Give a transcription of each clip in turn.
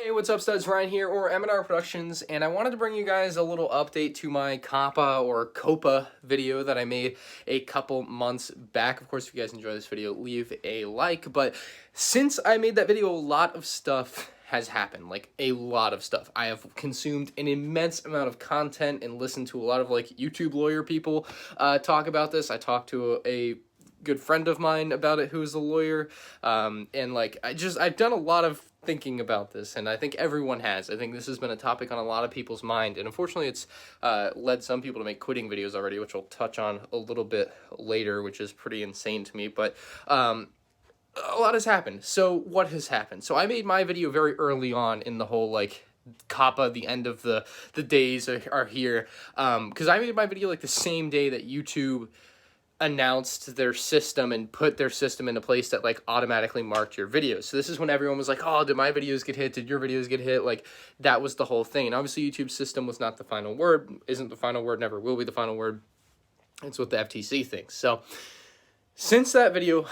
Hey, what's up, studs? Ryan here, or MandRproductions, and I wanted to bring you guys a little update to my Coppa or Coppa video that I made a couple months back. Of course, if you guys enjoy this video, leave a like. But since I made that video, a lot of stuff has happened, like a lot of stuff. I have consumed an immense amount of content and listened to a lot of like YouTube lawyer people talk about this. I talked to a good friend of mine about it who's a lawyer, and like I've done a lot of thinking about this, and I think everyone has. I think this has been a topic on a lot of people's mind, and unfortunately it's led some people to make quitting videos already, which I'll touch on a little bit later, which is pretty insane to me. But a lot has happened. So what has happened? So I made my video very early on in the whole like Coppa, the end of the days are here, because I made my video like the same day that YouTube announced their system and put their system into place that like automatically marked your videos. So this is when everyone was like, oh, did my videos get hit? Did your videos get hit? Like, that was the whole thing. And obviously YouTube's system was not the final word, isn't the final word, never will be the final word. It's what the FTC thinks. So since that video,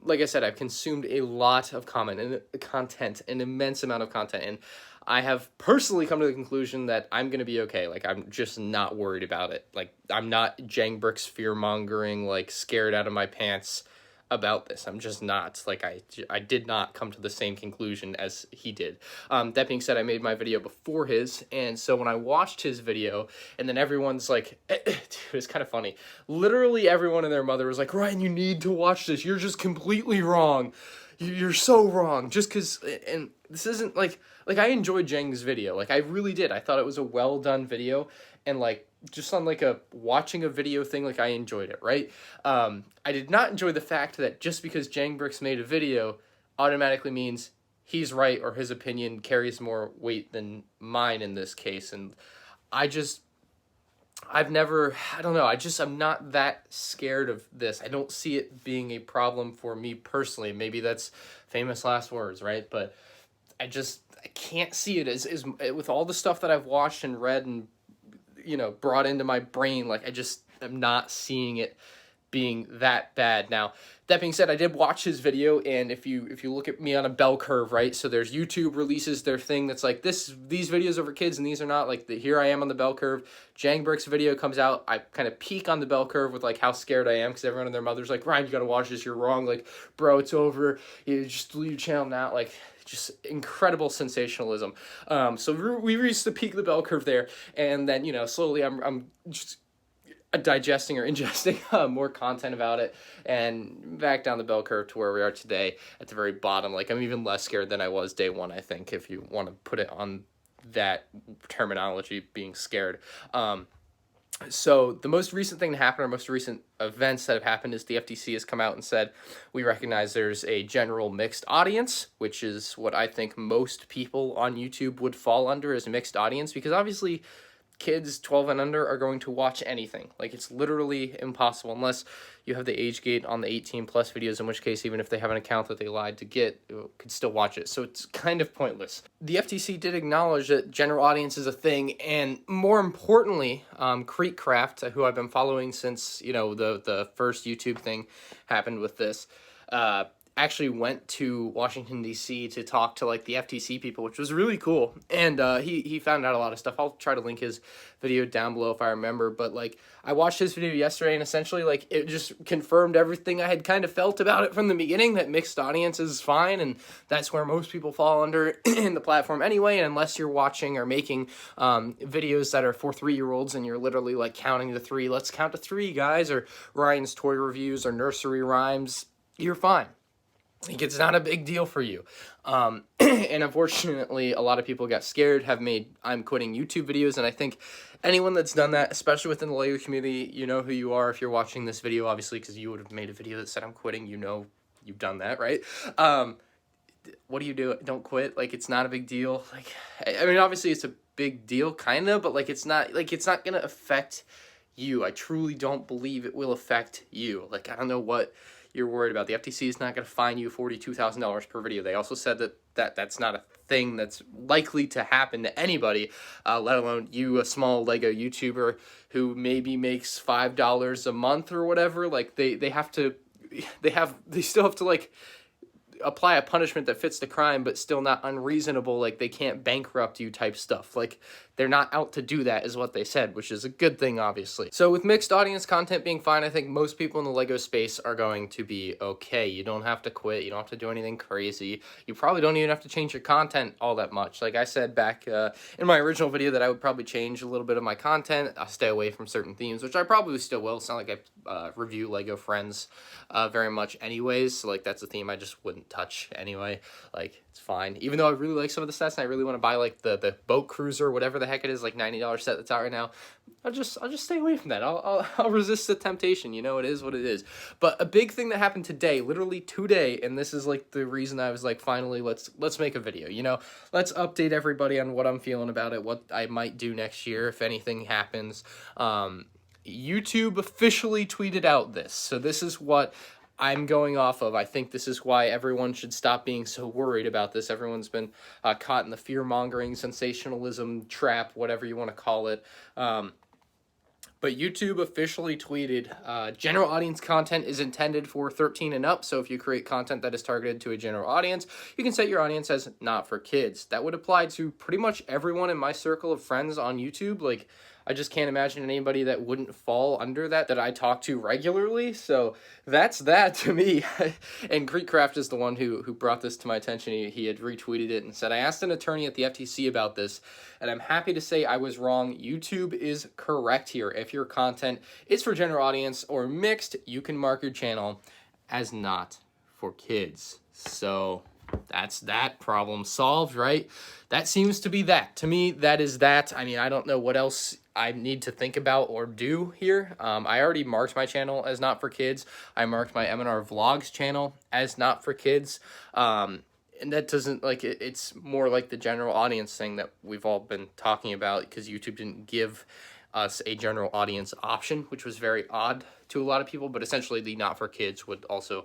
like I said, I've consumed a lot of content, an immense amount of content, and I have personally come to the conclusion that I'm going to be okay. Like, I'm just not worried about it. Like, I'm not Jangbrick's fear-mongering, like, scared out of my pants about this. I'm just not. Like, I did not come to the same conclusion as he did. That being said, I made my video before his, and so when I watched his video, and then everyone's like, dude, it's kind of funny. Literally everyone and their mother was like, Ryan, you need to watch this. You're just completely wrong. You're so wrong. Just because, and this isn't like I enjoyed Jang's video. Like, I really did. I thought it was a well-done video, and like, just on like a watching a video thing, like I enjoyed it, right? I did not enjoy the fact that just because Jangbricks made a video automatically means he's right or his opinion carries more weight than mine in this case. And I don't know, I'm not that scared of this. I don't see it being a problem for me personally. Maybe that's famous last words, right? But I can't see it as with all the stuff that I've watched and read and, you know, brought into my brain. Like, I just am not seeing it being that bad. Now, that being said, I did watch his video, and if you look at me on a bell curve, right? So there's YouTube releases their thing that's like these videos are for kids and these are not. Like, here I am on the bell curve. Jangbrick's video comes out. I kind of peak on the bell curve with like how scared I am because everyone and their mother's like, Ryan, you gotta watch this. You're wrong. Like, bro, it's over. You just leave your channel now. Like, just incredible sensationalism. So we reached the peak of the bell curve there, and then, you know, slowly I'm just digesting or ingesting more content about it, and back down the bell curve to where we are today at the very bottom. Like, I'm even less scared than I was day one, I think, if you want to put it on that terminology, being scared. So the most recent thing to happen, or most recent events that have happened, is the FTC has come out and said, we recognize there's a general mixed audience, which is what I think most people on YouTube would fall under, as a mixed audience, because obviously kids 12 and under are going to watch anything. Like, it's literally impossible unless you have the age gate on the 18 plus videos, in which case, even if they have an account that they lied to get, could still watch it. So it's kind of pointless. The FTC did acknowledge that general audience is a thing, and more importantly, Creekcraft, who I've been following since, you know, the first YouTube thing happened with this, actually went to Washington, D.C. to talk to like the FTC people, which was really cool. And he found out a lot of stuff. I'll try to link his video down below if I remember. But like, I watched his video yesterday, and essentially like it just confirmed everything I had kind of felt about it from the beginning, that mixed audience is fine, and that's where most people fall under in the platform anyway. And unless you're watching or making videos that are for 3-year-olds and you're literally like counting to 3, let's count to 3, guys, or Ryan's toy reviews or nursery rhymes, you're fine. Like, it's not a big deal for you. And unfortunately, a lot of people got scared, have made I'm quitting YouTube videos, and I think anyone that's done that, especially within the lawyer community, you know who you are if you're watching this video, obviously, because you would have made a video that said I'm quitting. You know you've done that, right? What do you do? Don't quit. Like, it's not a big deal. Like, I mean, obviously, it's a big deal, kind of, but like, it's not going to affect you. I truly don't believe it will affect you. Like, I don't know what you're worried about. The FTC is not going to fine you $42,000 per video. They also said that that's not a thing that's likely to happen to anybody, let alone you, a small Lego YouTuber who maybe makes $5 a month or whatever. Like, they still have to like apply a punishment that fits the crime, but still not unreasonable, like they can't bankrupt you type stuff. Like, they're not out to do that is what they said, which is a good thing, obviously. So with mixed audience content being fine, I think most people in the LEGO space are going to be okay. You don't have to quit. You don't have to do anything crazy. You probably don't even have to change your content all that much. Like I said back in my original video that I would probably change a little bit of my content. I'll stay away from certain themes, which I probably still will. It's not like I review LEGO Friends very much anyways. So like that's a theme I just wouldn't touch anyway. Like, it's fine. Even though I really like some of the sets and I really want to buy like the boat cruiser, whatever the heck it is, like $90 set that's out right now, I'll just stay away from that. I'll resist the temptation. You know, it is what it is. But a big thing that happened today, literally today, and this is like the reason I was like, finally, let's make a video. You know, let's update everybody on what I'm feeling about it, what I might do next year if anything happens. YouTube officially tweeted out this, so this is what I'm going off of. I think this is why everyone should stop being so worried about this. Everyone's been caught in the fear-mongering, sensationalism trap, whatever you want to call it. But YouTube officially tweeted, general audience content is intended for 13 and up, so if you create content that is targeted to a general audience, you can set your audience as not for kids. That would apply to pretty much everyone in my circle of friends on YouTube. Like, I just can't imagine anybody that wouldn't fall under that I talk to regularly. So that's that to me. And Greekcraft is the one who brought this to my attention. He had retweeted it and said, I asked an attorney at the FTC about this, and I'm happy to say I was wrong. YouTube is correct here. If your content is for general audience or mixed, you can mark your channel as not for kids. So that's that problem solved, right? That seems to be that. To me, that is that. I mean, I don't know what else I need to think about or do here. I already marked my channel as not for kids. I marked my M&R Vlogs channel as not for kids. And that doesn't, like, it's more like the general audience thing that we've all been talking about, because YouTube didn't give us a general audience option, which was very odd to a lot of people, but essentially the not for kids would also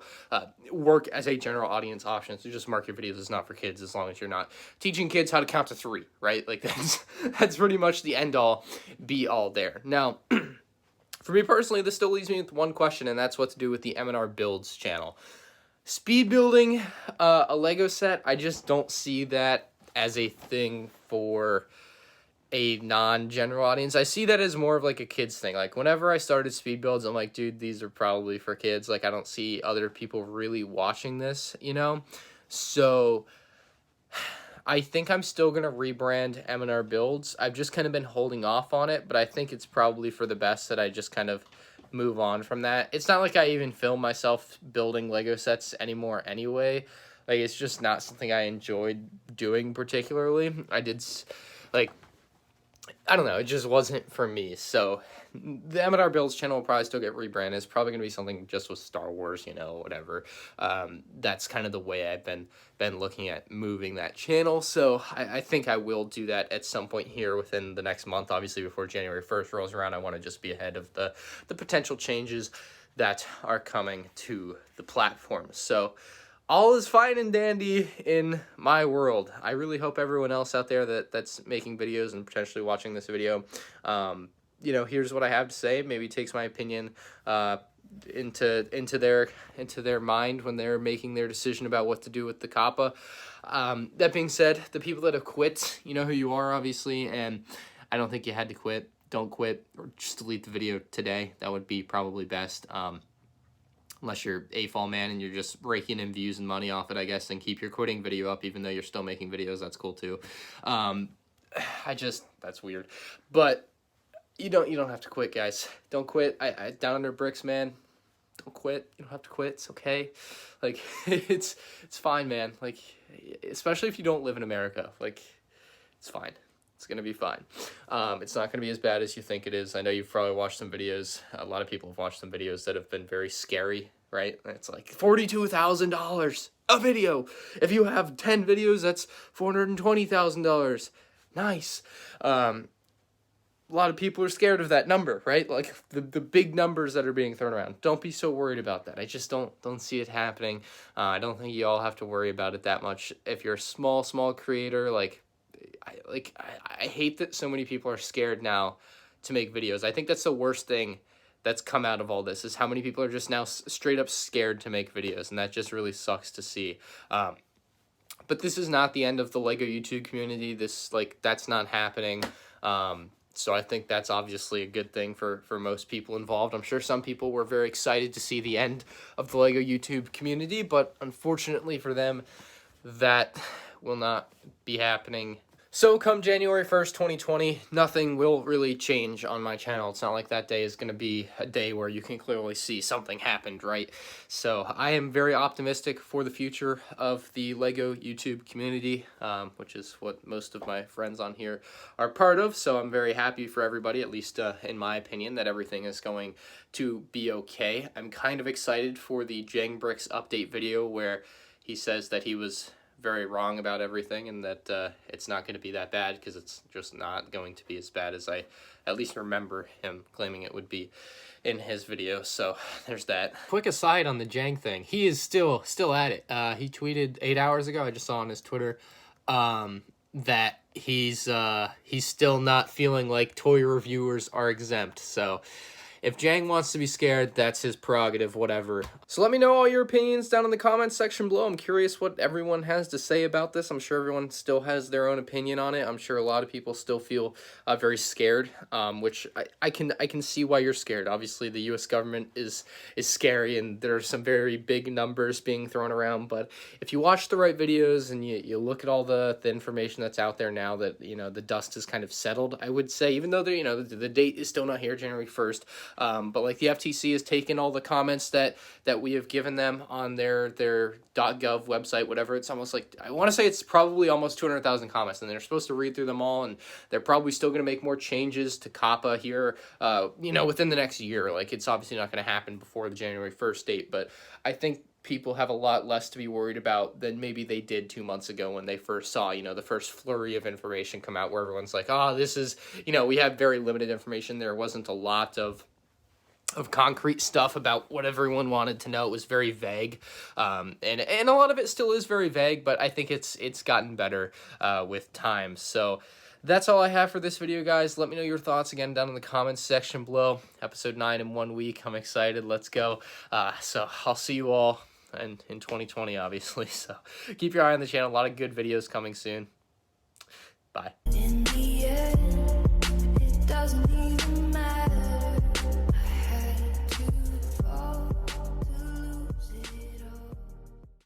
work as a general audience option. So just mark your videos as not for kids as long as you're not teaching kids how to count to 3, right? Like that's pretty much the end all be all there. Now, for me personally, this still leaves me with one question, and that's what to do with the M&R Builds channel. Speed building a Lego set, I just don't see that as a thing for a non-general audience. I see that as more of like a kids thing. Like whenever I started speed builds, I'm like, dude, these are probably for kids. Like I don't see other people really watching this, you know? So I think I'm still going to rebrand M&R Builds. I've just kind of been holding off on it, but I think it's probably for the best that I just kind of move on from that. It's not like I even film myself building Lego sets anymore anyway. Like it's just not something I enjoyed doing particularly. I did, like, I don't know, it just wasn't for me. So the M&R Builds channel will probably still get rebranded. It's probably going to be something just with Star Wars, you know, whatever. That's kind of the way I've been looking at moving that channel. So I think I will do that at some point here within the next month. Obviously, before January 1st rolls around, I want to just be ahead of the potential changes that are coming to the platform. So all is fine and dandy in my world. I really hope everyone else out there that's making videos and potentially watching this video, you know, here's what I have to say. Maybe takes my opinion into their mind when they're making their decision about what to do with the Coppa. That being said, the people that have quit, you know who you are, obviously, and I don't think you had to quit. Don't quit, or just delete the video today. That would be probably best. Unless you're a fall man and you're just raking in views and money off it, I guess, and keep your quitting video up even though you're still making videos. That's cool too. That's weird. But you don't have to quit, guys. Don't quit. I down under bricks, man. Don't quit. You don't have to quit. It's okay. Like it's fine, man. Like especially if you don't live in America. Like it's fine. It's going to be fine. It's not going to be as bad as you think it is. I know you've probably watched some videos. A lot of people have watched some videos that have been very scary, right? It's like $42,000 a video. If you have 10 videos, that's $420,000. Nice. A lot of people are scared of that number, right? Like the big numbers that are being thrown around. Don't be so worried about that. I just don't see it happening. I don't think you all have to worry about it that much. If you're a small creator, I hate that so many people are scared now to make videos. I think that's the worst thing that's come out of all this, is how many people are just now straight up scared to make videos, and that just really sucks to see. But this is not the end of the LEGO YouTube community. That's not happening. So I think that's obviously a good thing for most people involved. I'm sure some people were very excited to see the end of the LEGO YouTube community, but unfortunately for them, that will not be happening. So come January 1st, 2020, nothing will really change on my channel. It's not like that day is going to be a day where you can clearly see something happened, right? So I am very optimistic for the future of the LEGO YouTube community, which is what most of my friends on here are part of. So I'm very happy for everybody, at least in my opinion, that everything is going to be okay. I'm kind of excited for the Jang Bricks update video where he says that he was very wrong about everything, and that it's not going to be that bad, because it's just not going to be as bad as I at least remember him claiming it would be in his video. So there's that. Quick aside on the Jang thing, he is still at it. He tweeted 8 hours ago, I just saw on his Twitter, that he's still not feeling like toy reviewers are exempt. So if Jang wants to be scared, that's his prerogative, whatever. So let me know all your opinions down in the comments section below. I'm curious what everyone has to say about this. I'm sure everyone still has their own opinion on it. I'm sure a lot of people still feel very scared, which I can see why you're scared. Obviously, the U.S. government is scary, and there are some very big numbers being thrown around. But if you watch the right videos and you look at all the information that's out there now, that the dust is kind of settled, I would say, even though the date is still not here, January 1st. But like the FTC has taken all the comments that we have given them on their .gov website, whatever. It's almost like, I want to say it's probably almost 200,000 comments, and they're supposed to read through them all, and they're probably still going to make more changes to Coppa here, within the next year. Like, it's obviously not going to happen before the January 1st date, but I think people have a lot less to be worried about than maybe they did 2 months ago when they first saw, the first flurry of information come out, where everyone's like, oh, this is, we have very limited information. There wasn't a lot of concrete stuff about what everyone wanted to know. It was very vague, and a lot of it still is very vague, but I think it's gotten better with time. So that's all I have for this video, guys. Let me know your thoughts again down in the comments section below. Episode 9 in 1 week. I'm excited. Let's go. So I'll see you all in 2020, obviously. So keep your eye on the channel. A lot of good videos coming soon.